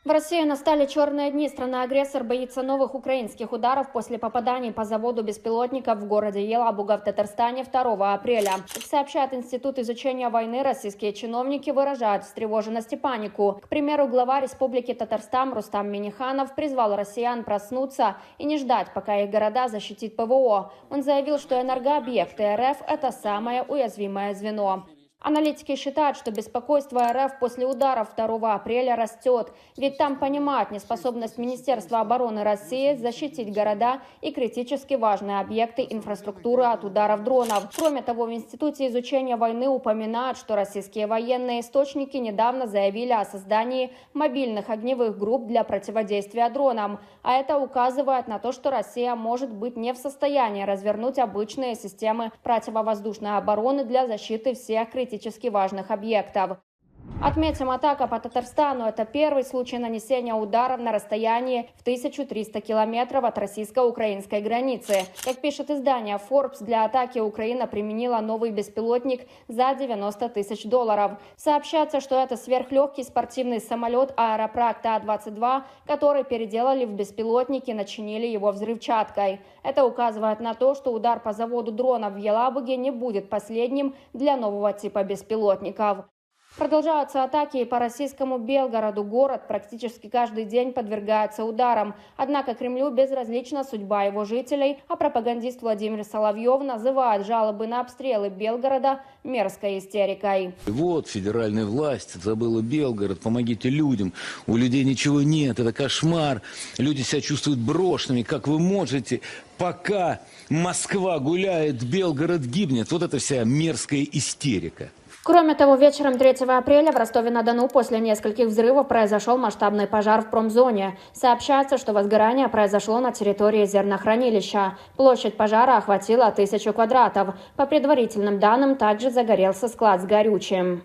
В России настали черные дни. Страна-агрессор боится новых украинских ударов после попаданий по заводу беспилотников в городе Елабуга в Татарстане 2 апреля. Как сообщает Институт изучения войны, российские чиновники выражают встревоженность и панику. К примеру, глава Республики Татарстан Рустам Минниханов призвал россиян проснуться и не ждать, пока их города защитит ПВО. Он заявил, что энергообъекты РФ – это самое уязвимое звено. Аналитики считают, что беспокойство РФ после ударов 2 апреля растет, ведь там понимают неспособность Министерства обороны России защитить города и критически важные объекты инфраструктуры от ударов дронов. Кроме того, в Институте изучения войны упоминают, что российские военные источники недавно заявили о создании мобильных огневых групп для противодействия дронам, а это указывает на то, что Россия может быть не в состоянии развернуть обычные системы противовоздушной обороны для защиты всех критически важных объектов. Отметим, атака по Татарстану – это первый случай нанесения ударов на расстоянии в 1300 километров от российско-украинской границы. Как пишет издание Forbes, для атаки Украина применила новый беспилотник за $90 тысяч. Сообщается, что это сверхлегкий спортивный самолет «Аэропракт А-22», который переделали в беспилотник и начинили его взрывчаткой. Это указывает на то, что удар по заводу дронов в Елабуге не будет последним для нового типа беспилотников. Продолжаются атаки и по российскому Белгороду. Город практически каждый день подвергается ударам. Однако Кремлю безразлична судьба его жителей, а пропагандист Владимир Соловьев называет жалобы на обстрелы Белгорода мерзкой истерикой. Вот федеральная власть забыла Белгород, помогите людям. У людей ничего нет, это кошмар. Люди себя чувствуют брошенными. Как вы можете, пока Москва гуляет, Белгород гибнет? Вот это вся мерзкая истерика. Кроме того, вечером 3 апреля в Ростове-на-Дону после нескольких взрывов произошел масштабный пожар в промзоне. Сообщается, что возгорание произошло на территории зернохранилища. Площадь пожара охватила 1000 квадратов. По предварительным данным, также загорелся склад с горючим.